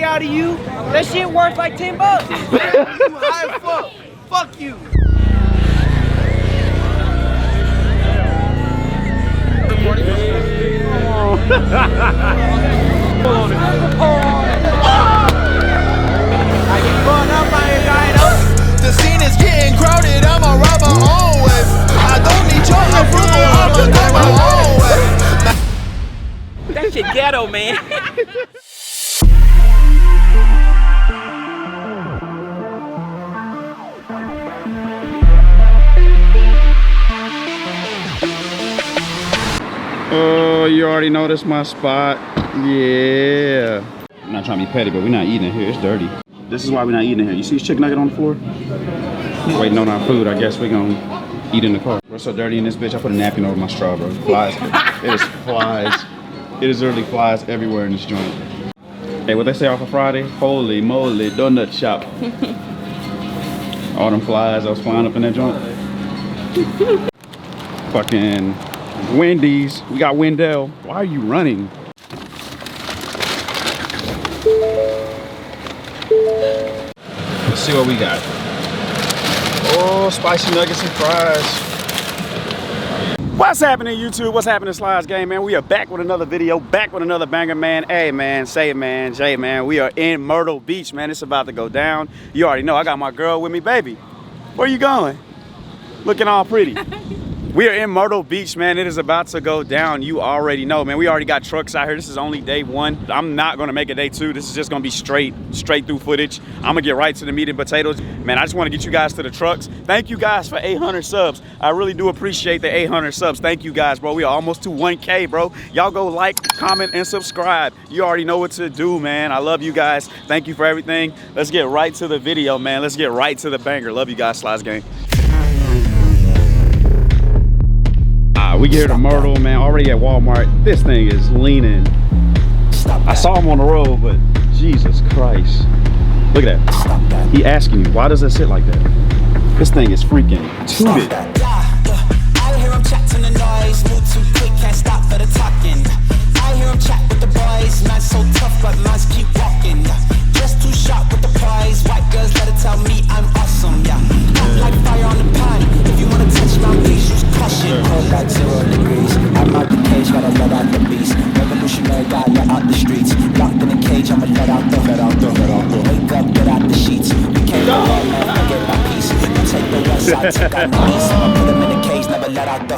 out of you. That shit worth like $10. High as fuck. Fuck you. The scene is getting crowded, I'ma rob my own way. I don't need your approval, I'ma go my own way. That shit ghetto, man. Oh, you already noticed my spot. Yeah. I'm not trying to be petty, but we're not eating it here. It's dirty. This is why we're not eating it here. You see this chicken nugget on the floor? Waiting on our food. I guess we're gonna eat in the car. We're so dirty in this bitch. I put a napkin over my straw, bro. Flies. It is flies. It is literally flies everywhere in this joint. Hey, what they say off of Friday? Holy moly, donut shop. All them flies that was flying up in that joint. Fucking Wendy's. We got Wendell. Why are you running? Let's see what we got. Oh, spicy nuggets and fries. What's happening, YouTube? What's happening, Slides Gang, man? We are back with another video, back with another banger, man. Hey, man, say it, man, Jay, man. We are in Myrtle Beach, man. It's about to go down. You already know I got my girl with me, baby. Where you going? Looking all pretty. We are in Myrtle Beach, man. It is about to go down. You already know, man. We already got trucks out here. This is only day one. I'm not gonna make a day two. This is just gonna be straight through footage. I'm gonna get right to the meat and potatoes. Man, I just wanna get you guys to the trucks. Thank you guys for 800 subs. I really do appreciate the 800 subs. Thank you guys, bro. We are almost to 1K, bro. Y'all go like, comment, and subscribe. You already know what to do, man. I love you guys. Thank you for everything. Let's get right to the video, man. Let's get right to the banger. Love you guys, Slides Gang. We get here to Myrtle, man, already at Walmart. This thing is leaning. I saw him on the road, but Jesus Christ. Look at that. He asking you, why does it sit like that? This thing is freaking tooted. I hear him chat to the noise, move too quick, can't stop for the talking. I hear him chat with the boys, man so tough, but minds keep walking. Just too sharp with the prize, white girls let it tell me I'm awesome, yeah. Hot like fire on the pan, if you wanna touch my face, use caution. Cold like 0 degrees, I'm out the cage, gotta let out the beast. Revolutionary guy, let out the streets. Locked in a cage, I'ma let out the. Wake up, get out the sheets. We can't go home, man, I get my piece. You take the west side, take out the east. I'ma put him in a cage, never let out the.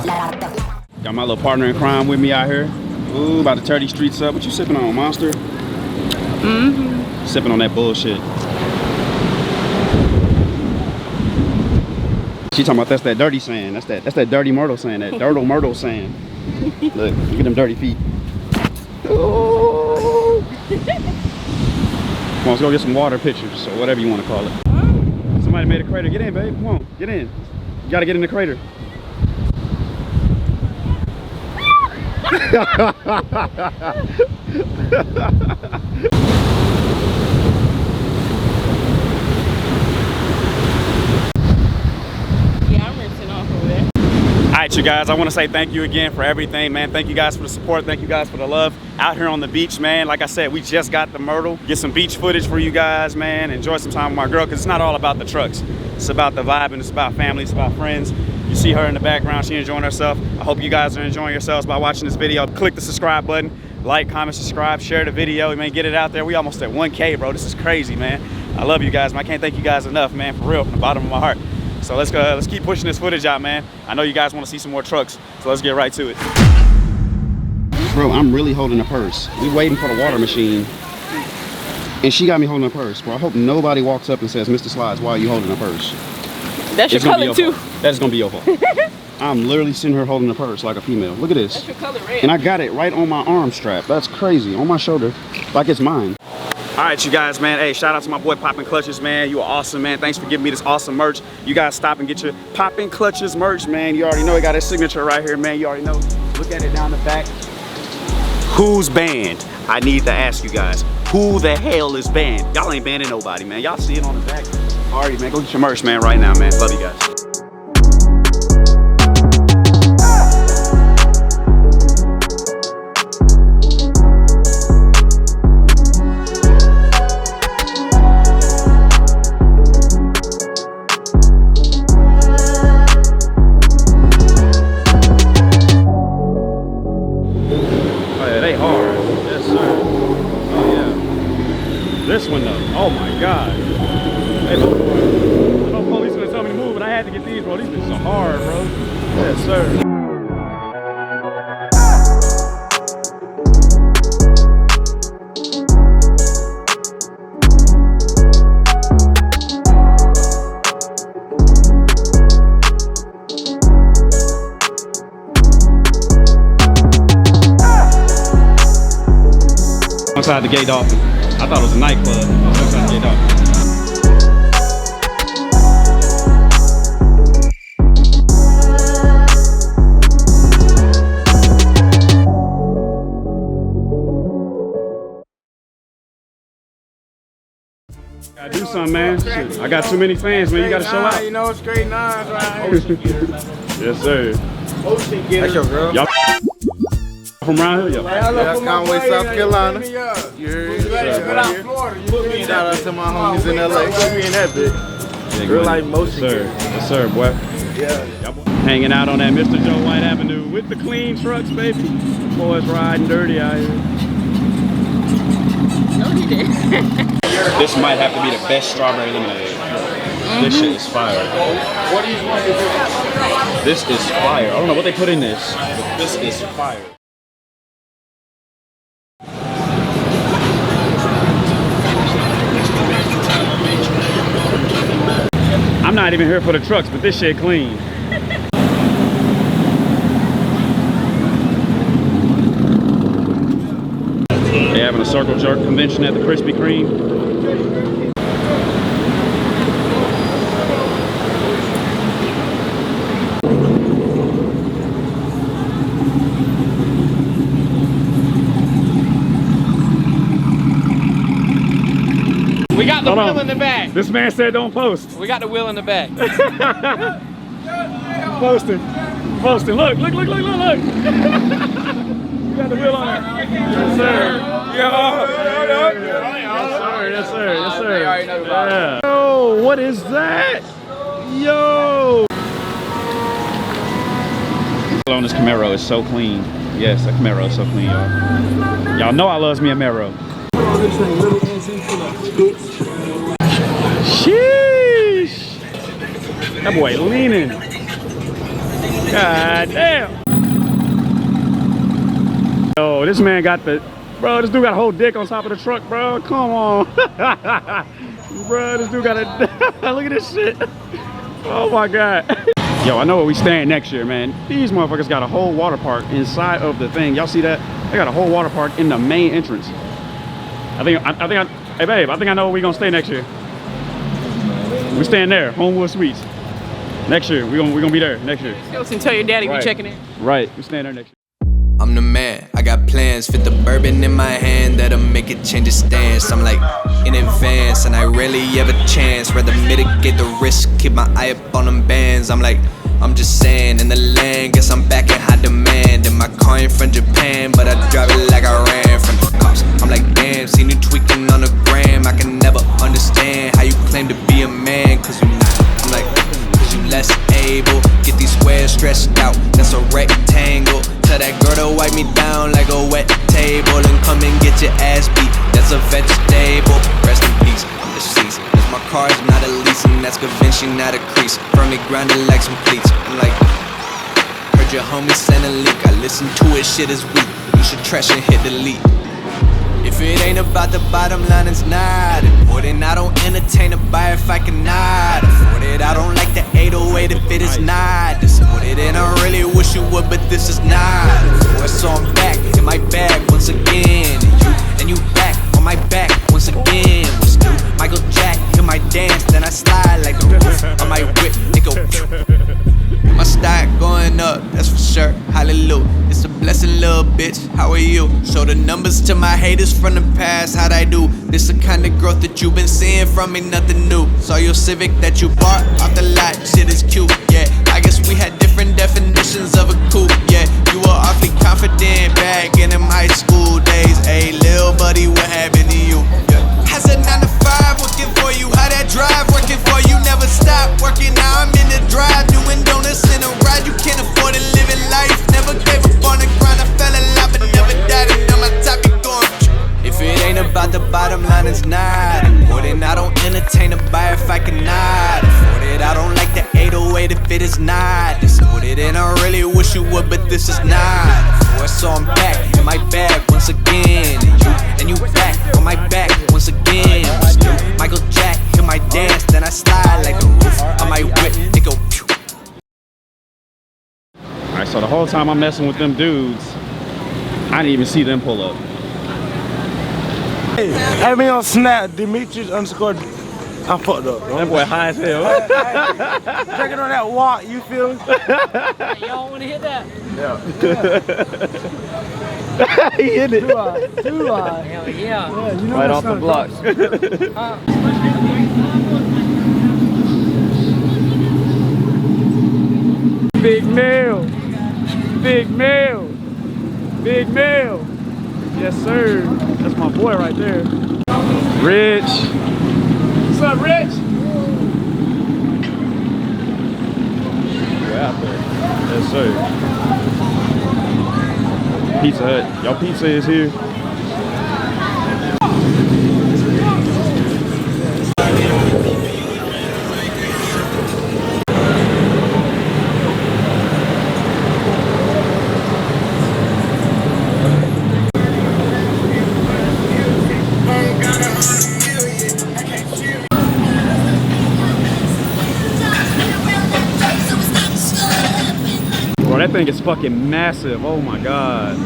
Got my little partner in crime with me out here. Ooh, about to tear these streets up. What you sipping on, Monster? Mm-hmm. Sipping on that bullshit. She talking about that's that dirty sand. That's that dirty Myrtle sand. That dirty Myrtle sand. Look at them dirty feet. Oh. Come on, let's go get some water pictures or whatever you want to call it. Somebody made a crater. Get in, babe. Come on, get in. You gotta get in the crater. All right, you guys, I want to say thank you again for everything, man. Thank you guys for the support. Thank you guys for the love out here on the beach, man. Like I said, we just got the Myrtle. Get some beach footage for you guys, man. Enjoy some time with my girl, because it's not all about the trucks. It's about the vibe, and it's about family, it's about friends. You see her in the background, she enjoying herself. I hope you guys are enjoying yourselves by watching this video. Click the subscribe button, like, comment, subscribe, share the video, man. Get it out there. We almost at 1K, bro. This is crazy, man. I love you guys, man. I can't thank you guys enough, man, for real, from the bottom of my heart. So let's go. Let's keep pushing this footage out, man. I know you guys want to see some more trucks, so let's get right to it. Bro, I'm really holding a purse. We waiting for the water machine, and she got me holding a purse. Bro, I hope nobody walks up and says, "Mr. Slides, why are you holding a purse?" That's your color too. That's gonna be your fault. I'm literally sitting here holding a purse like a female. Look at this. That's your color red. And I got it right on my arm strap. That's crazy. On my shoulder, like it's mine. All right, you guys, man. Hey, shout out to my boy Poppin' Clutches, man. You are awesome, man. Thanks for giving me this awesome merch. You guys stop and get your Poppin' Clutches merch, man. You already know he got his signature right here, man. You already know. Look at it down the back. Who's banned? I need to ask you guys. Who the hell is banned? Y'all ain't banning nobody, man. Y'all see it on the back. All right, man. Go get your merch, man, right now, man. Love you guys. This one though, oh my God. Hey, I know policemen told me to move, but I had to get these, bro. These bitches are hard, bro. Yes, sir. Outside the gate Dolphin. I thought it was a nightclub. Outside the gate Dolphin. Gotta do something, man. Shit, I got too many fans, man. You gotta show out. You know, straight nines right here. Yes, sir. That's your girl. Y'all from around here? Yeah, Conway, South Carolina. Shout out to my homies in LA. We in that bitch. Real life motion. Yes, sir, boy. Yeah. Hanging out on that Mr. Joe White Avenue with the clean trucks, baby. Boys riding dirty out here. No, he did. This might have to be the best strawberry lemonade. This shit is fire. This is fire. I don't know what they put in this, but this is fire. I'm not even here for the trucks, but this shit clean. They having a circle jerk convention at the Krispy Kreme. We got the wheel in the back. This man said don't post. We got the wheel in the back. Posting. Posting. Look. You got the wheel on it. Yes, sir. Yes, sir. Yeah. Yo, what is that? Yo. On this Camaro is so clean. Yes, that Camaro is so clean, y'all. Y'all know I loves me a Camaro. Sheesh. That boy leaning. God damn. Yo, this man got the, bro, this dude got a whole dick on top of the truck, bro. Come on. Bro, this dude got a, look at this shit. Oh my God. Yo, I know where we staying next year, man. These motherfuckers got a whole water park inside of the thing. Y'all see that? They got a whole water park in the main entrance. Hey babe, I think I know where we gonna stay next year. We staying there, Homewood Suites. Next year, we gonna be there next year. Go and tell your daddy we checking in. Right, we staying there next year. I'm the man, I got plans, fit the bourbon in my hand, that'll make it change its stance. I'm like, in advance, and I rarely ever chance, rather mitigate the risk, keep my eye up on them bands. I'm like, I'm just saying, in the land, guess I'm back in high demand. And my car ain't from Japan, but I drive it like I ran from the cops. I'm like, damn, seen you tweaking on the gram, I can never understand how you claim to be a man, cause you not. I'm like, cause you less able, get these squares stretched out, that's a rectangle. Tell that girl to wipe me down like a wet table, and come and get your ass beat, that's a vegetable. Rest in peace, I'm deceased, cause my car is not a leasing, that's convention, not a crease, firmly grounded like some cleats. I'm like, heard your homie send a leak, I listened to it, shit is weak, you should trash and hit delete. If it ain't about the bottom line, it's not important. I don't entertain a buyer if I cannot afford it. I don't like the 808 if it is not distorted, and I really wish you would, but this is not. So I'm back in my bag once again, and you back on my back once again. What's new? Michael Jack in my dance, then I slide like the roof on my whip. It go. My stock going up, that's for sure. Hallelujah. It's a blessing, little bitch. How are you? Show the numbers to my haters from the past. How'd I do? This the kind of growth that you've been seeing from me, nothing new. Saw your Civic that you bought off the lot. Shit is cute, yeah. I guess we had different definitions of a coupe, yeah. You were awfully confident back in them high school days. Hey, lil' buddy, what happened to you? Yeah. I said 9 to 5 working for you. How that drive working for you? Never stop working. Now I'm in the drive doing donuts in a ride. You can't afford it, living life. Never gave up on the grind. I fell in love but never died. And now my top be going. If it ain't about the bottom line is not important. I don't entertain a buyer if I cannot afford it. I don't like the 808 if it is not distorted. And I really wish you would, but this is not for us. So I'm back in my bag once again. And you back on my back once again. Michael Jack, hit my dance, then I slide like the roof on my whip. It go pew. Alright, so the whole time I'm messing with them dudes, I didn't even see them pull up. Hey, add me on Snap, Demetrius _ I fucked up, bro. That boy high as hell. Checking on that walk, you feel me? Y'all want to hit that? Yeah. He hit it. Too high. Hell yeah. Yeah, you know Right that's off the not block. Big meal. Big meal. Big meal. Yes, sir. That's my boy right there. Rich. What's up, Rich? Way out there. Yes, sir. Pizza Hut. Y'all pizza is here. Bro, that thing is fucking massive. Oh my god.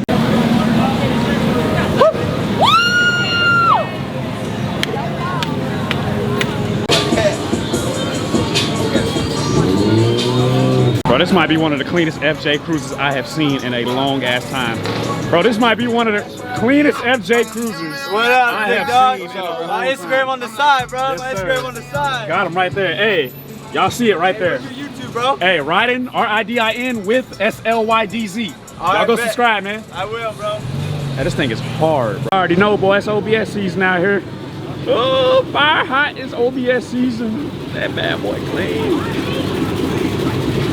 Bro, this might be one of the cleanest FJ cruises I have seen in a long ass time. Bro, this might be one of the cleanest FJ cruises. What up, I big have dog? seen in a long My Instagram time. on the side, bro. Yes, My sir. Instagram on the side. Got him right there. Hey, y'all see it right there. What's your YouTube, bro? Hey, Riding, RIDIN with SLYDZ. Y'all right, go bet. subscribe, man. I will, bro. Hey, this thing is hard, bro. I already know, boy. It's OBS season out here. Oh, fire hot. It's OBS season. That bad boy clean.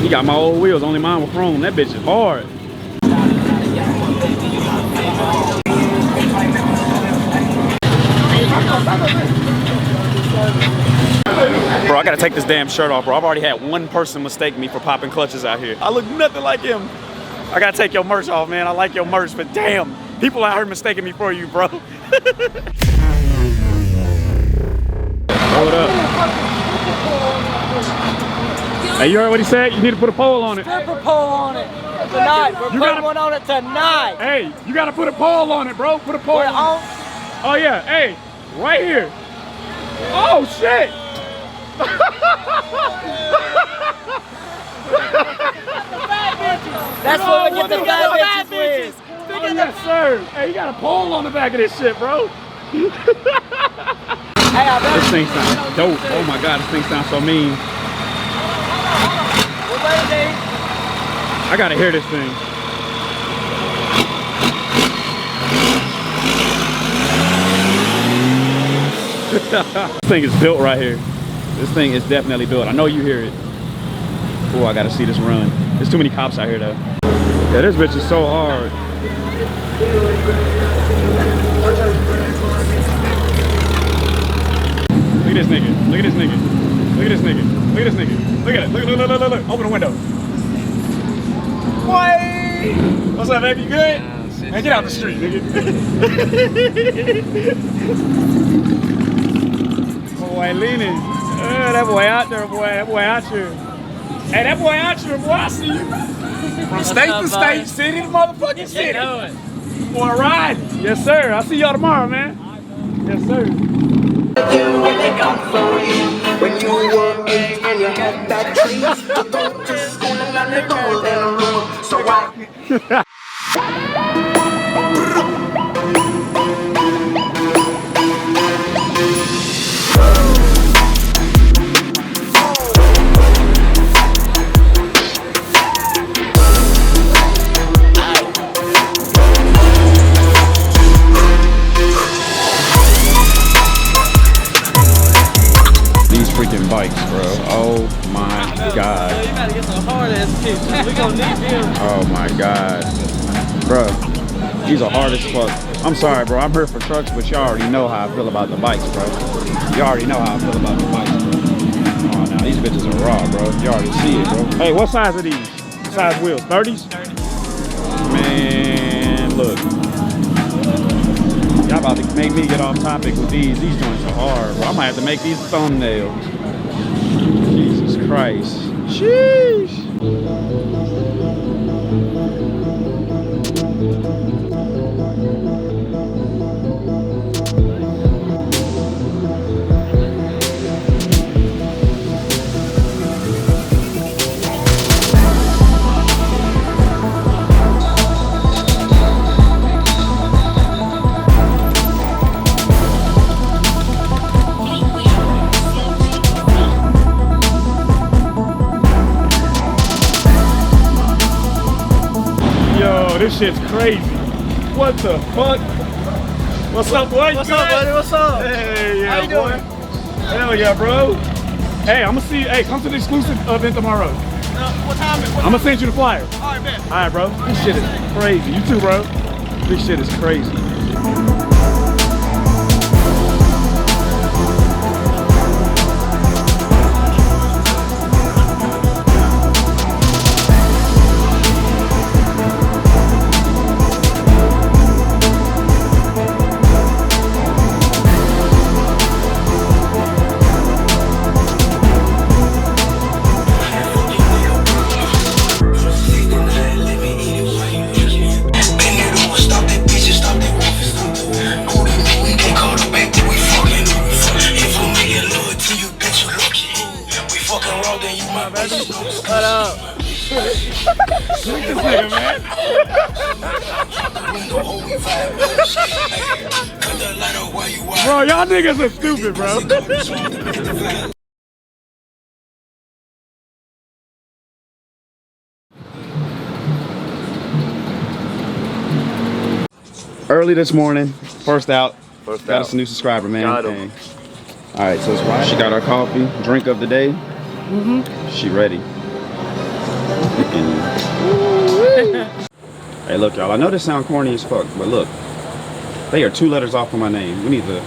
He got my old wheels. Only mine were chrome. That bitch is hard. Bro, I gotta take this damn shirt off, bro. I've already had one person mistake me for popping clutches out here. I look nothing like him. I gotta take your merch off, man. I like your merch, but damn, people out here mistaking me for you, bro. Roll it up. Hey, you heard what he said? You need to put a pole on it. Put a pole on it tonight. We're You putting gotta- one on it tonight. Hey, you gotta put a pole on it, bro. Put a pole We're on on. it. Oh yeah, hey, right here. Oh shit. That's what we get the bad bitches with. Oh, yes, sir. Hey, you got a pole on the back of this shit, bro. Hey, I bet. This thing sounds dope. Oh my god, this thing sounds so mean. We're ready. I gotta hear this thing. This thing is built right here. This thing is definitely built. I know you hear it. Oh, I gotta see this run. There's too many cops out here though. Yeah, this bitch is so hard. Look at this nigga. Look at this nigga. Look at this nigga. Look at this nigga. Look at it. Look, look, look, look, look. Open the window. Boy! What's up, baby? You good? Man, get out the street, nigga. Boy, leaning. That boy out there, boy. That boy out here. Hey, that boy out here, boy. I see you. From state to state, city to motherfucking city. Boy, ride. Yes, sir. I'll see y'all tomorrow, man. Yes, sir. When you were big and you had that tree to go to school and the golden rule. So why? Freaking bikes, bro. Oh my god. You gotta get some hard ass kicks. We gonna need them. Oh my god. Bro. These are hard as fuck. I'm sorry, bro. I'm here for trucks, but y'all already know how I feel about the bikes, bro. You already know how I feel about the bikes, bro. Oh, now these bitches are raw, bro. You already see it, bro. Hey, what size are these? What size wheels? 30s? Man, look. Y'all about to make me get off topic with these. These joints are hard, bro. I might have to make these thumbnails. Jesus Christ. Sheesh. This shit's crazy. What the fuck? What's up, boy? What's up, buddy? What's up? Hey, yeah, How you boy. doing? Hell yeah, bro. Hey, I'm gonna see you. Hey, come to the exclusive event tomorrow. What time? I'm gonna send you the flyer. All right, man. All right, bro. This shit is crazy. You too, bro. This shit is crazy. What up? Bro, y'all niggas are stupid, bro. Early this morning, first out. Got us a new subscriber, man. Got him. Hey. All right, so she got our coffee, drink of the day. She ready. Hey, look, y'all. I know this sound corny as fuck, but look, they are 2 letters off from my name. We need to.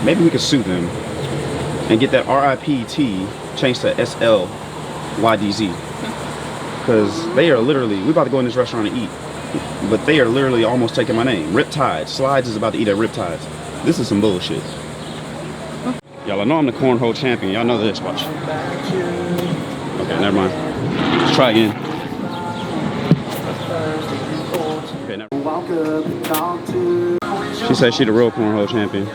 Maybe we could sue them and get that RIPT changed to SLYDZ. Because they are literally. We about to go in this restaurant and eat. But they are literally almost taking my name. Riptides. Slides is about to eat at Riptides. This is some bullshit. Y'all, I know I'm the cornhole champion. Y'all know this. Watch. Okay, never mind. Let's try again. Okay, never. She said she the real cornhole champion.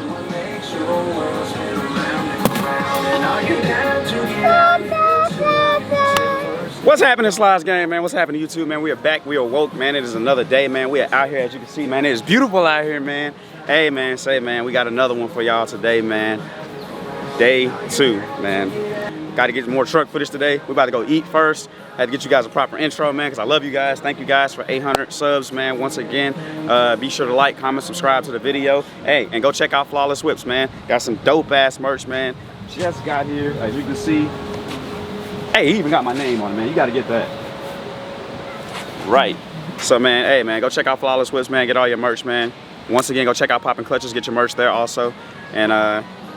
What's happening, Slides Gang, man? What's happening, YouTube, man? We are back. We are woke, man. It is another day, man. We are out here, as you can see, man. It is beautiful out here, man. Hey, man, say, man, we got another one for y'all today, man. Day 2, man. Got to get more truck footage today. We about to go eat first. I had to get you guys a proper intro, man, because I love you guys. Thank you guys for 800 subs, man. Once again, be sure to like, comment, subscribe to the video. Hey, and go check out Flawless Whips, man. Got some dope-ass merch, man. Just got here, as you can see. Hey, he even got my name on it, man. You got to get that. Right. So, man, hey, man, go check out Flawless Whips, man. Get all your merch, man. Once again, go check out Poppin' Clutches. Get your merch there also. And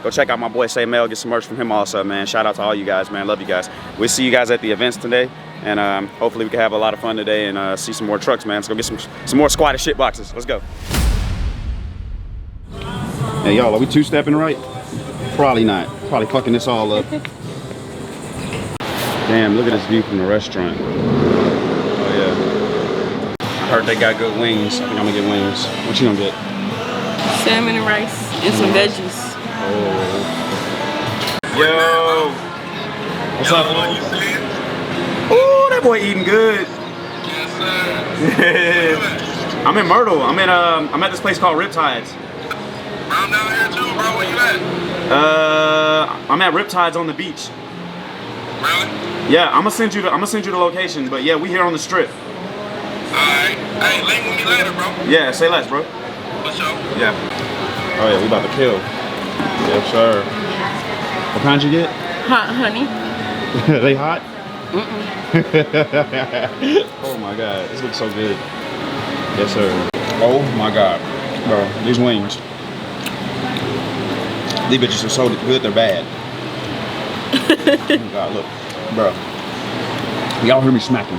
go check out my boy Say Mel. Get some merch from him also, man. Shout out to all you guys, man. Love you guys. We'll see you guys at the events today. And hopefully we can have a lot of fun today and see some more trucks, man. Let's go get some more squatted shit boxes. Let's go. Hey, y'all, are we two-stepping right? Probably not. Probably fucking this all up. Damn, look at this view from the restaurant. Oh, yeah. I heard they got good wings. I think I'm gonna get wings. What you gonna get? Salmon and rice and some veggies. Oh. Yo. What's up, boy? Oh, that boy eating good. Yes, sir. I'm in Myrtle. I'm at this place called Riptides. I'm down here too, bro. Where you at? I'm at Riptides on the beach. Really? Yeah, I'm gonna send you the location, but yeah, we here on the strip. Alright. Hey, link with me later, bro. Yeah, say less, bro. For sure. Yeah. Oh yeah, we about to kill. Yes, sir. What kind you get? Hot honey. They hot? Oh my god, this looks so good. Yes, sir. Oh my God, bro, these wings. These bitches are so good, they're bad. Oh God, look, bro. Y'all hear me smacking.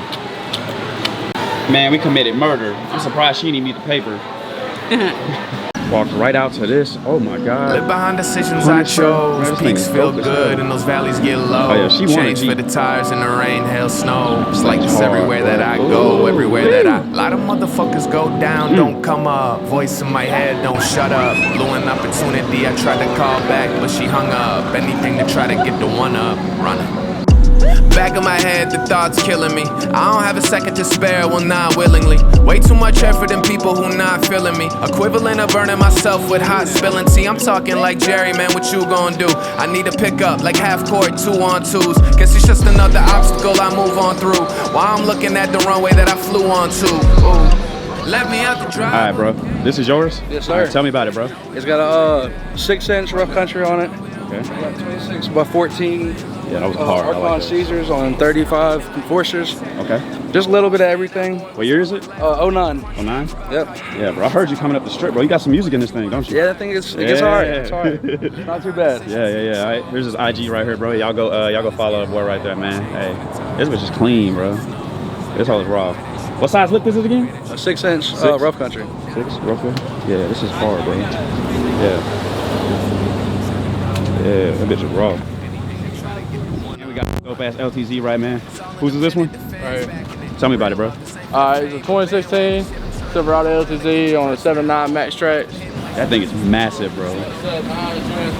Man, we committed murder. I'm surprised she didn't need the paper. Walked right out to this. Oh my God. Live behind decisions I chose. Peaks feel good and those valleys get low. Oh yeah, she wanted Change for the tires in the rain, hail, snow. It's like this everywhere that I go, everywhere that I. A lot of motherfuckers go down, don't come up. Voice in my head, don't shut up. Blew an opportunity, I tried to call back, but she hung up. Anything to try to get the one up, running. Back of my head, the thoughts killing me. I don't have a second to spare, well not willingly. Way too much effort in people who not feeling me. Equivalent of burning myself with hot spilling tea. I'm talking like Jerry, man, what you gonna do? I need to pick up like half court, 2-on-2s. Guess it's just another obstacle I move on through. While I'm looking at the runway that I flew onto. Ooh. Let me out the drive. All right, bro. This is yours? Yes, sir. All right, tell me about it, bro. It's got a 6-inch rough country on it. Okay. Got 26 by 14. Yeah, that was hard. I Archon like that. Caesars on 35 Enforcers. Okay. Just a little bit of everything. What year is it? 09. 09? Yep. Yeah, bro. I heard you coming up the strip, bro. You got some music in this thing, don't you? Yeah, that thing is, it gets hard. It's hard. It's not too bad. Yeah. All right, here's his IG right here, bro. Y'all go follow the boy right there, man. Hey, this bitch is clean, bro. This whole is raw. What size lip is it again? A 6-inch rough country. 6 rough country? Yeah, this is hard, bro. Yeah, that bitch is raw. And we got dope ass LTZ, right, man? Whose is this one? Right. Tell me about it, bro. It's a 2016 Silverado LTZ on a 7.9 max track. That thing is massive, bro.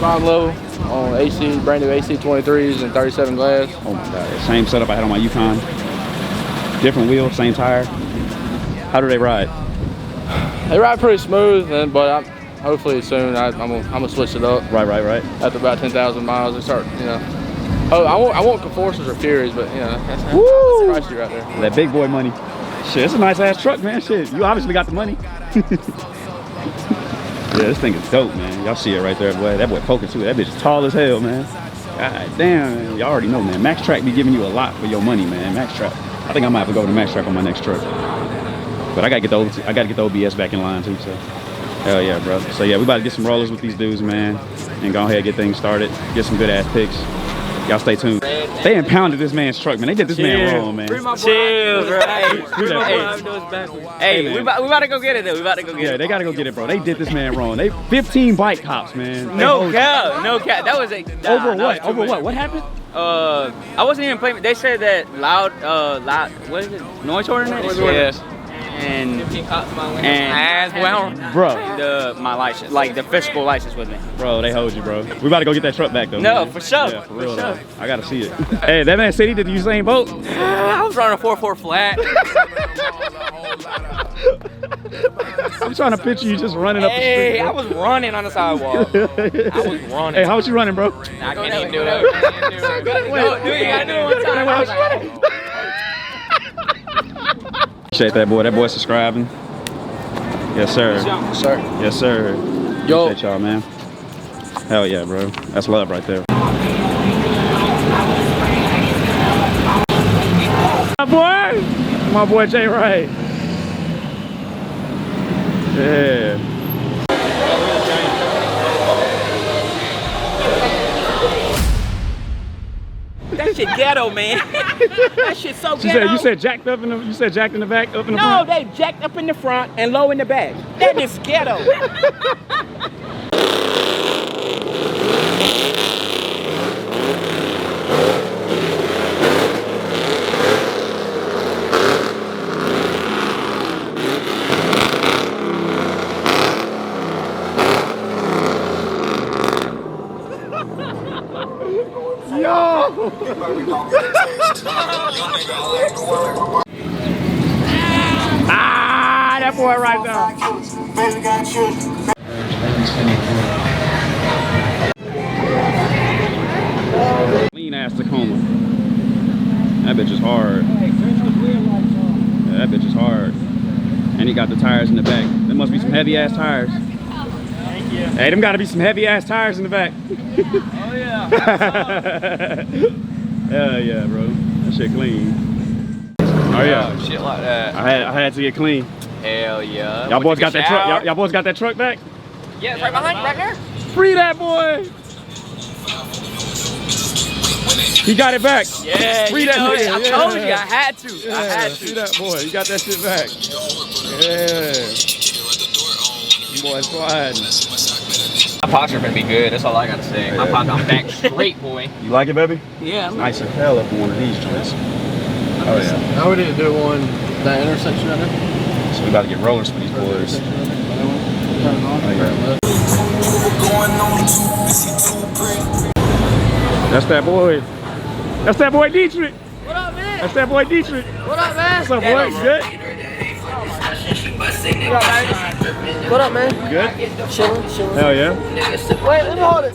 Bottom level on AC, brand new AC 23s and 37 glass. Oh my God. Same setup I had on my Yukon. Different wheel, same tire. How do they ride? They ride pretty smooth, but hopefully soon I'm gonna switch it up. Right. After about 10,000 miles, they start, you know. Oh, I won't Conforces or Furies, but you know, that's pricey right there. That big boy money. Shit, it's a nice ass truck, man. Shit, you obviously got the money. Yeah, this thing is dope, man. Y'all see it right there, boy. That boy poking too. That bitch is tall as hell, man. God damn, man. Y'all already know, man. Max Track be giving you a lot for your money, man. Max Track. I think I might have to go to Max Track on my next truck. But I gotta get the OBS back in line too, so. Hell yeah, bro. So yeah, we about to get some rollers with these dudes, man. And go ahead and get things started. Get some good ass picks. Y'all stay tuned. They impounded this man's truck, man. They did this man wrong, man. Chill, bro. Hey, we about to go get it, though. We about to go get it. Yeah, they gotta go get it, bro. They did this man wrong. They 15 bike cops, man. No cap. That was a over what? Over what? What happened? I wasn't even playing. They said that loud. What is it? Noise ordinance. Yes. And as well, bro, my license, like the physical license with me. Bro, they hold you, bro. We about to go get that truck back though. No, man. for sure. Yeah, for real. Sure. I gotta see it. Hey, that man said he did the Usain Bolt. I was running a 4.4 flat. I'm trying to picture you just running up the street. Hey, I was running on the sidewalk. I was running. Hey, how was you running, bro? I can't even do that. Dude, you gotta do it one time. How was you running? Appreciate that boy. That boy subscribing. Yes, sir. Yes, sir. Yes, sir. Yo. Appreciate y'all, man. Hell yeah, bro. That's love right there. My boy Jay Wright. Yeah. That shit ghetto, man. That shit so ghetto. You said jacked up in the. You said jacked in the back, up in the No, front. they jacked up in the front and low in the back. That is ghetto. That boy right there. Clean ass Tacoma. That bitch is hard. Yeah, that bitch is hard. And he got the tires in the back. There must be some heavy ass tires. Thank you. Hey, them gotta be some heavy ass tires in the back. Oh yeah. Hell yeah, bro. That shit clean. Oh yeah. Shit like that. I had to get clean. Hell yeah. Y'all boys got that truck. Y'all boys got that truck back? Yeah, it's right behind you, right there. Free that boy. He got it back. Yeah, free you that know nigga. it. I told you, I had to. Yeah, I had to. free that boy. You got that shit back. Yeah. Boy, sliding. My posture gonna be good. That's all I gotta say. My posture, I'm back straight, boy. You like it, baby? Yeah. It's nice as hell up on one of these joints. Oh yeah. Now we need to do one that intersection right there. So we about to get rollers for these boys. That's that boy. That's that boy Dietrich. What up, man? That's that boy Dietrich. What up, man? What's up, boy? You good? What up, man? You good? Chilling. Hell yeah. Wait, let me hold it.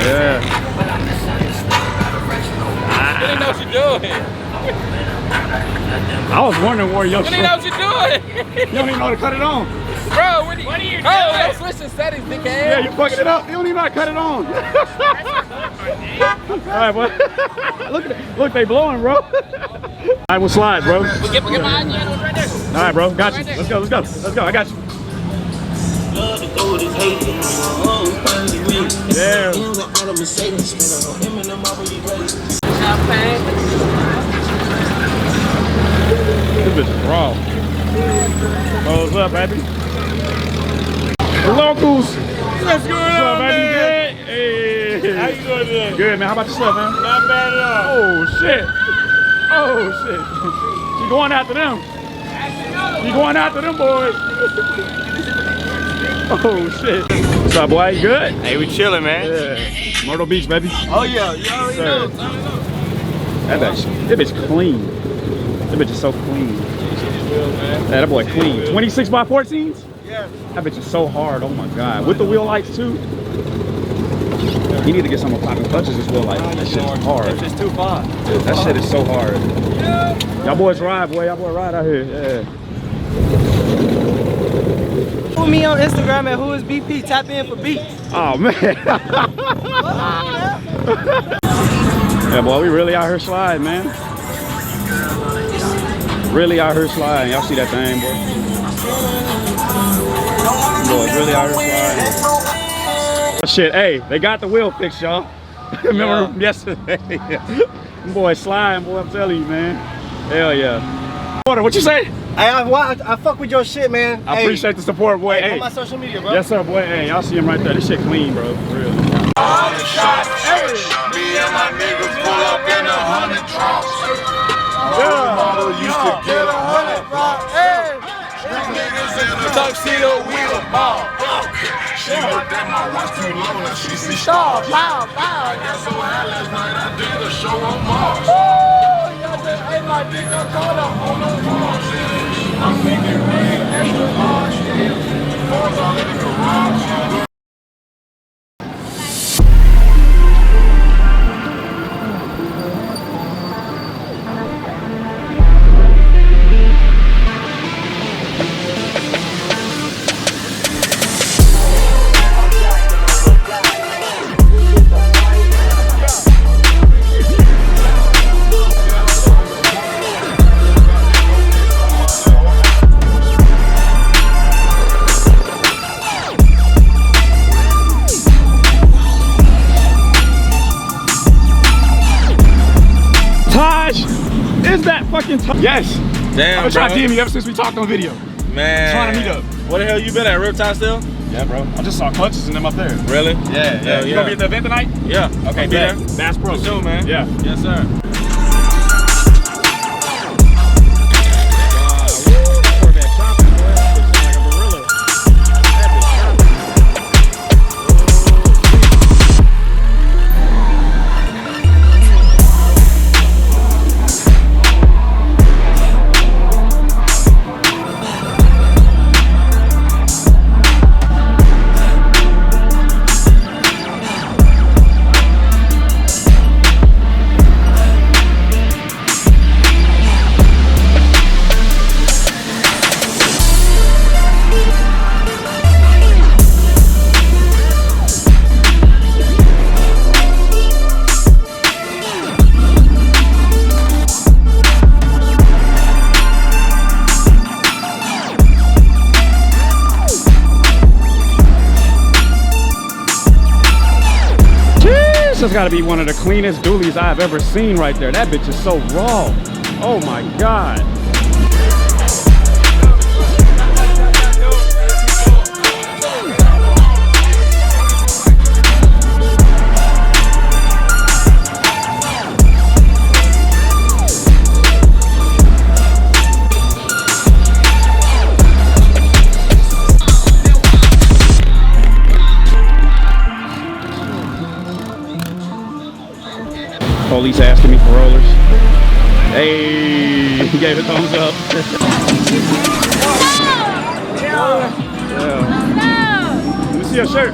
Yeah. You didn't know what you're doing. I was wondering where your You didn't know what you're doing. You don't even know how to cut it on. Bro, what are you doing? Oh, don't switch the settings, dickhead. Yeah, you fucking it up. You don't even know how to cut it on. All right, boy. Look, they blowing, bro. All right, we'll slide, bro. Get my ID right there. All right, bro. Got you. Let's go. I got you. Yeah. This bitch is raw. Rolls up, baby. The locals. What's going on, baby? man? Good? Hey. How you doing today? Good, man. How about yourself, man? Not bad at all. Oh, shit. You going after them. You going after them, boys. Oh, shit. What's up, boy? You good? Hey, we chilling, man. Yeah. Myrtle Beach, baby. Oh, yeah. You already know. That bitch clean. That bitch is so clean. Yeah, that boy clean. 26 by 14s? Yeah. That bitch is so hard. Oh my god. With the wheel lights too. You need to get some popping clutches this wheel light. That shit is hard. It's just too far. That shit is so hard. Y'all boys ride, boy. Y'all boys ride out here. Yeah. Follow me on Instagram at whoisbp. Tap in for beats. Oh man. Yeah, boy, we really out here sliding, man. Really out here sliding. Y'all see that thing, boy? Boys really out here sliding. Shit, hey, they got the wheel fixed, y'all. Remember yesterday? Boy, sliding, boy, I'm telling you, man. Hell yeah. What you say? Hey, I fuck with your shit, man. I appreciate the support, boy. Hey, on my social media, bro. Yes, sir, boy. Hey, y'all see him right there. This shit clean, bro. For real. All the shots, me and my niggas pull up in 100 drops. Model used to get 100 drops. Niggas in the tuxedo, we the mob. She looked at my watch too long and she see stars. Wow. That's so high last night I did a show on Mars. Y'all just ate my dick, I caught up on the Mars. I'm thinking rain, extra large. Cars all in the garage. Is that fucking Yes. Damn, I've been trying to bro. DM you ever since we talked on video. Man. Trying to meet up. Where the hell you been at? Riptide still? Yeah, bro. I just saw clutches in them up there. Really? Yeah. You gonna be at the event tonight? Yeah. Okay, be there. Bass Pro. For sure, man. Yeah. Yes, sir. just gotta be one of the cleanest dualies I've ever seen right there. That bitch is so raw. Oh my God. Police asking me for rollers. Hey, he gave a thumbs up. Yeah. Let me see your shirt.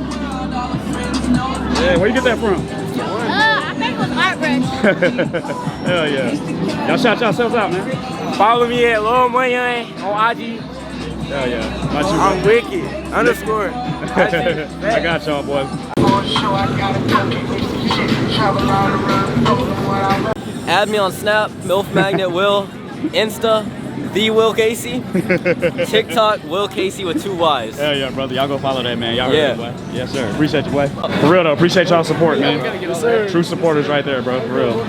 Yeah, where you get that from? I think it was Art Brush. Hell yeah. Y'all shout yourselves out, man. Follow me at Lil Money on IG. Hell yeah. Not you, I'm wicked. Underscore. I got y'all, boys. Add me on Snap, MILF Magnet Will, Insta, The Will Casey, TikTok, Will Casey with 2 Y's. Hell yeah, brother. Y'all go follow that, man. Y'all Yeah. heard that, boy. Yes, sir. Appreciate you, boy. For real, though. Appreciate y'all support, man. Yes, sir. True supporters right there, bro. For real.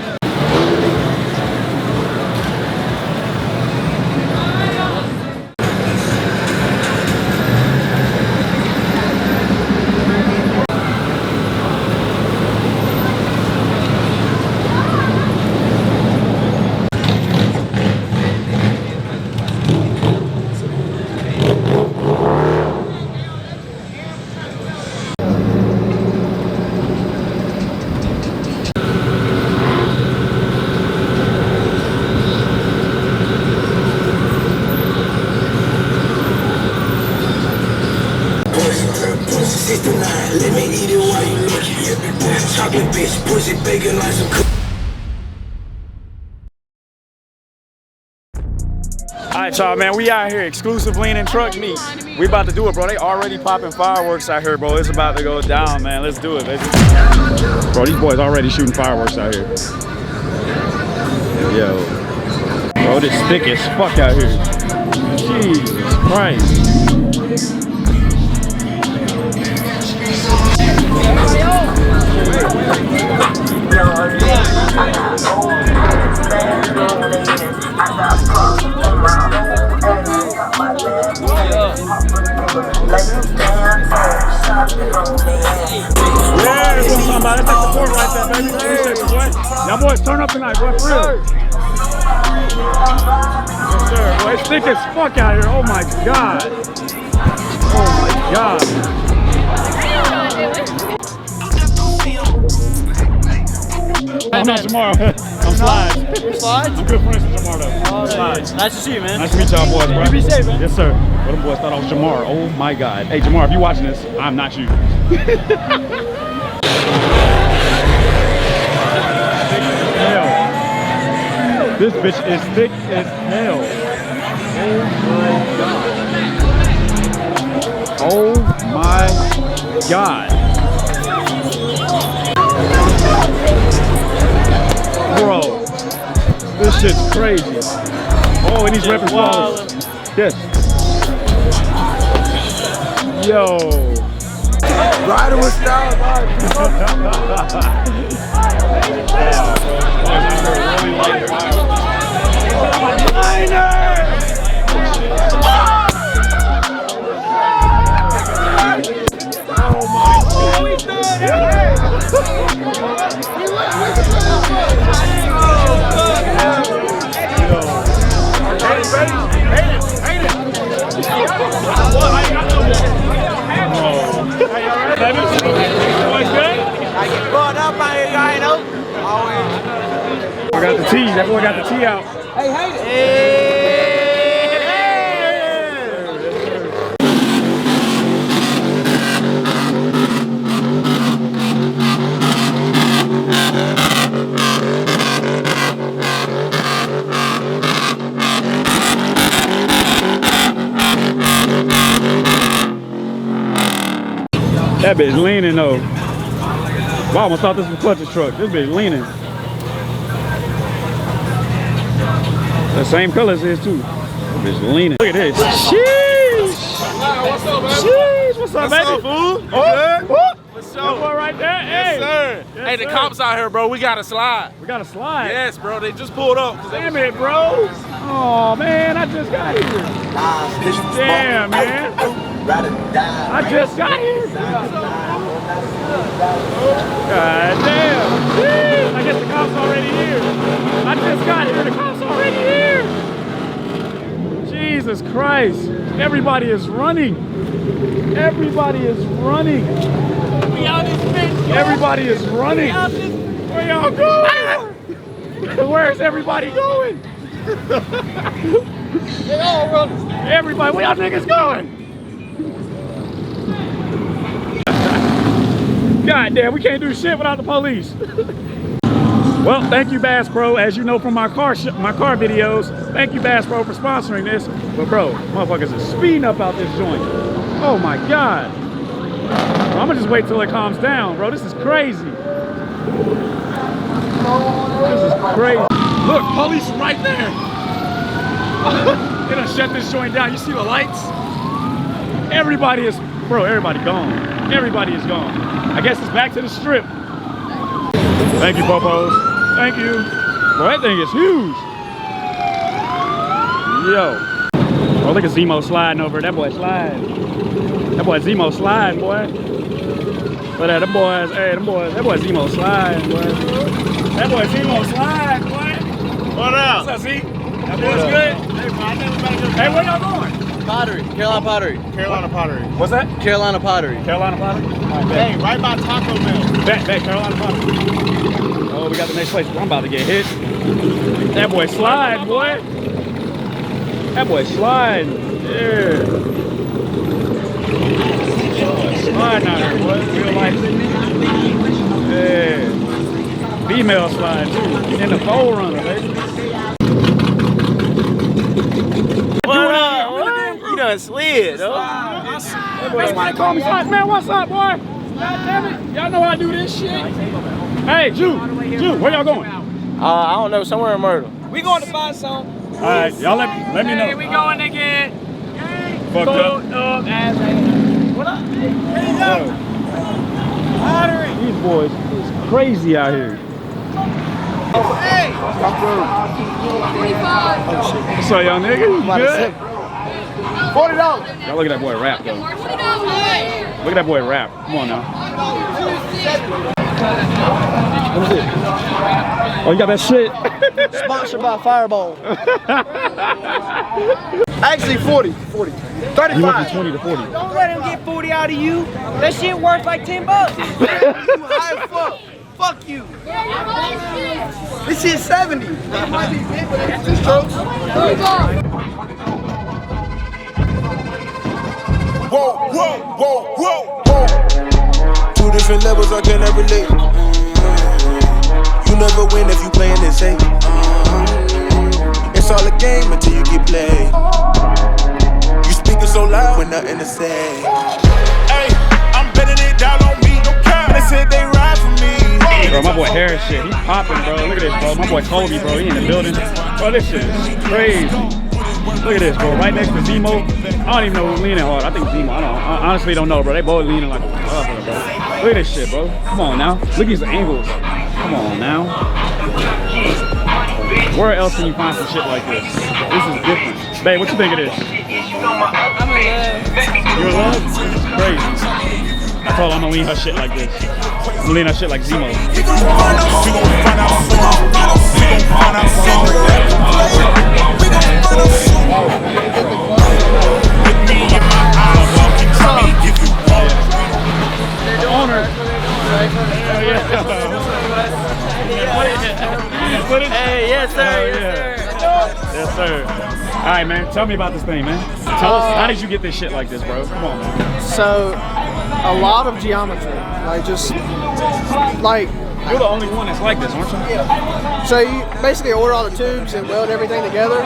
Let me eat it while you looking. Chocolate bitch, pussy bacon like some cookies. Alright, y'all, man, we out here, exclusive leaning truck meet. We about to do it, bro. They already popping fireworks out here, bro. It's about to go down, man. Let's do it, baby. Bro, these boys already shooting fireworks out here. Yo. Bro, this thick as fuck out here. Jesus Christ. Yeah, that's what I'm talking about. That's that support right there, baby. Appreciate you, boy. Y'all boys turn up tonight, boy, for real. Yes, sir, boy. It's thick as fuck out here. Oh my God. Oh my God. I'm not tomorrow. I'm Slides. You're Slides? I'm good friends with Jamar though. Oh, Slides. nice to see you, man. Nice to meet y'all boys, bro. You be safe, man. Yes, sir. Well, them boys thought I was Jamar. Oh my God. Hey, Jamar, if you watching this, I'm not you. Hell. This bitch is thick as hell. Oh my God. Bro, this shit's crazy. Oh, and he's repping flawless. Yes. Yo. Rider with style, I got the tea. That boy got the tea out. Hey, hey. That bitch leaning though. Wow, I almost thought this was Clutch's truck. This bitch leaning. The same color as his too. That bitch leaning. Look at this. Sheesh. What's up, man? Sheesh. What's up, baby? What's up, fool? Oh, What's up? That boy right right, yes, sir. Yes, hey, the cops out here, bro. We gotta slide. We gotta slide? Yes, bro. They just pulled up. Damn it, bro. Oh, man, I just got here. Damn, man. I just got here. God damn. I guess the cops already here. I just got here. The cops already here. Jesus Christ. Everybody is running. Everybody is running. We out this bitch. Everybody is running. Where y'all going? Where's everybody going? They all running. Everybody, where y'all niggas going? God damn, we can't do shit without the police. Well, thank you, Bass Pro. As you know from my car videos, thank you, Bass Pro, for sponsoring this. But bro, motherfuckers is speeding up out this joint. Oh my God. Bro, I'm gonna just wait till it calms down, bro. This is crazy. This is crazy. Look, police right there. They done shut this joint down. You see the lights? Everybody is, bro, everybody gone. Everybody is gone. I guess it's back to the strip. Thank you, Popos. Thank you. Bro, that thing is huge. Yo. Oh, look at Zemo sliding over. That boy sliding. That boy Zemo sliding, boy. Look at them boys. Hey, them boys. That boy Zemo sliding, boy. That boy Zemo sliding, boy. What up? What's up, Z? That boy's good. Hey, where y'all going? Pottery. Carolina Pottery. Carolina Pottery. What's that? Carolina Pottery. Carolina Pottery? Right, hey, right by Taco Bell. Bet, Carolina Pottery. Oh, we got the next place. I'm about to get hit. That boy slide, boy. That boy sliding. Yeah. Sliding out here, boy. Real life. Yeah. Female slide, too. In the pole runner, baby. What up? You done slid, though. Somebody call me slide. Man, what's up, boy? God damn it. Y'all know how I do this shit. Hey, Jew, where y'all going? I don't know, somewhere in Myrtle. We going to find some. All right, y'all let me know. Hey, we going to get fucked up. Ass. What up? Pottery. These boys is crazy out here. Oh, hey. 25. What's up, young nigga? You good? $40. Y'all look at that boy rap, though. Look at that boy rap. Come on now. What is it? Oh, you got that shit? Sponsored by Fireball. Actually, 40. 35. You went from 20 to 40. Don't let him get 40 out of you. That shit worth like $10. You high as fuck. Fuck you. This shit's 70. That might be big, but it's 2 strokes. Whoa, whoa, whoa, whoa, whoa. 2 different levels, I cannot relate. You never win if you playing this safe. It's all a game until you get played. You speaking so loud with nothing to say. Hey, I'm betting it down on me. They said they ride for me. Bro, my boy Harris shit, he popping, bro. Look at this, bro. My boy Kobe, bro, he in the building. Bro, this shit is crazy. Look at this, bro. Right next to Zemo. I don't even know who's leaning hard. I think Zemo. I honestly don't know, bro. They both leaning like a motherfucker, bro. Look at this shit, bro. Come on now. Look at these angles. Come on now. Where else can you find some shit like this? This is different. Babe, what you think of this? I'm in love. You in love? Crazy. I told her I'm gonna lean her shit like this. I'm gonna lean her shit like Zemo. The owner. Hey, yes, sir. Yes, sir. All right, man. Tell me about this thing, man. Tell us, how did you get this shit like this, bro? Come on, man. So, a lot of geometry. Like, just, like... You're the only one that's like this, aren't you? Yeah. So, you basically order all the tubes and weld everything together.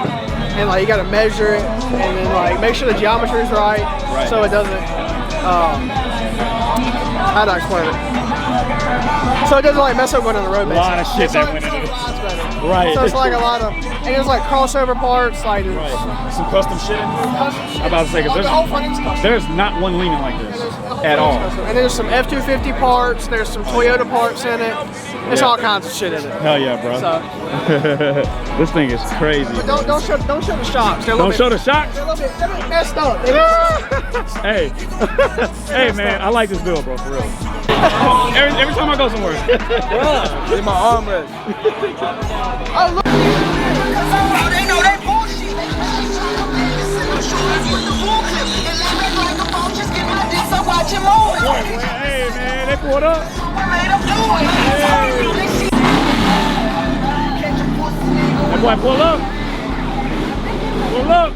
And, like, you got to measure it. And then, like, make sure the geometry is right. So it doesn't... how do I explain it? So it doesn't like mess up going on the road. A lot of shit that went into this. Right. So it's like a lot of, and there's like crossover parts, like some custom shit in there. I'm about to say, because there's not one leaning like this. at all. And there's some F-250 parts. There's some Toyota parts in it. There's all kinds of shit in it. Hell yeah, bro. So, this thing is crazy. but don't show the shocks. Don't show the shocks? They're a little bit messed up. Hey, hey man, I like this build, bro, for real. Every time I go somewhere. It's my armrest. Oh, look. They know that bullshit. Hey man, they pulled up. That boy pull up. Pull up.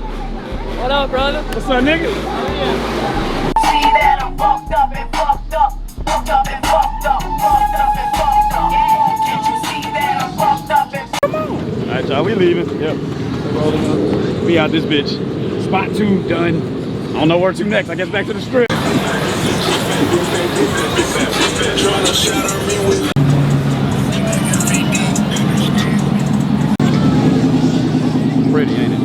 What up, brother? What's up, nigga? See that I'm fucked up and fucked up. Fucked up and fucked up. Fucked up and fucked up. Can't you see that I'm fucked up and fucked up? All right, y'all, we leaving. Yep. We out this bitch. Spot 2 done. I don't know where to next. I guess back to the strip. Pretty, ain't it?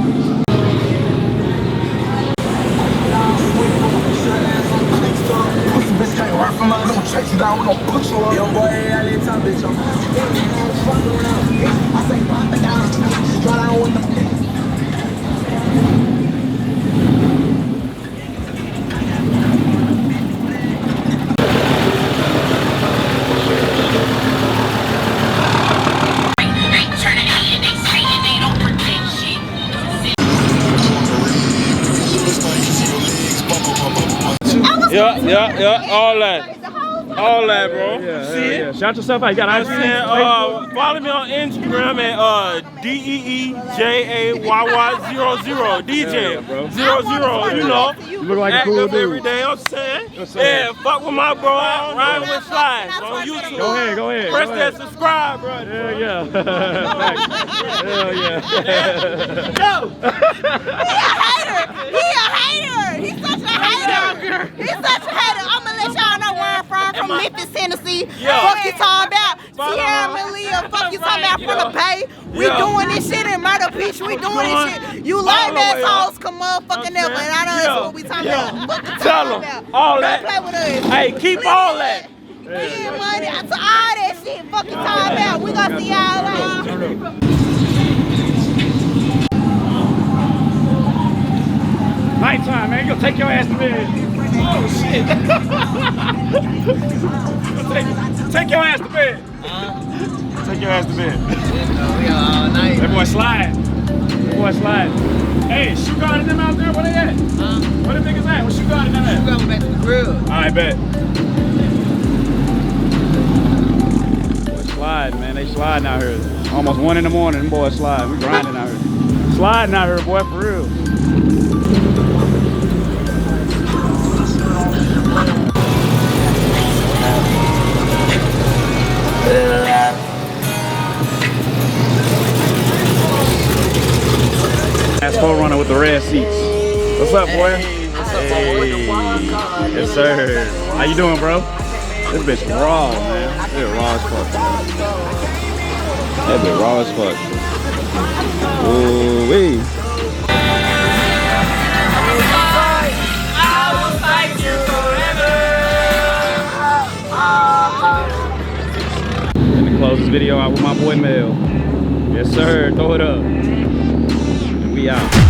Yeah, all that, bro. Yeah, See it? yeah. Shout yourself out. You got ice cream? Follow me on Instagram at DEEJAYY00 DJ 00. You know, You look like a act cool up dude. every day. I'm saying, What's yeah, up? fuck with my bro. Ryan with Slides on YouTube. Go ahead, go ahead. Press go that ahead. subscribe, bro. Hell yeah. Thanks. Hell yeah. He a hater. He's such a hater. He's such a hater. I'm gonna let y'all know where I'm from Memphis, Tennessee. Fuck you talking about Sierra Malia. Fuck you talking about from the Bay. We doing this shit in Myrtle Beach. We doing this shit. You lame assholes come motherfucking there, but I know that's what we talking about. Fuck you Tell talking them about. all Don't that. play with us. Hey, keep all that. Getting money to all that shit. Fuck you talking about. We gonna see y'all later. Nighttime, man. Go take your ass to bed. Oh, shit. take your ass to bed. Take your ass to bed. That boy slide. That boy slide. Hey, shoe guard and them out there, where they at? Where the niggas at? Where shoe guard and them at? We're going back to the grill. I bet. Boy, sliding, man. They sliding out here. Almost 1 in the morning. Them boys sliding. We grinding out here. Sliding out here, boy, for real. That's runner with the red seats. What's up, boy? Hey. Yes, sir. How you doing, bro? This bitch raw, man. This bitch raw as fuck. That bitch raw as fuck. Ooh wee. Gonna close this video out with my boy Mel. Yes, sir. Throw it up. And we out.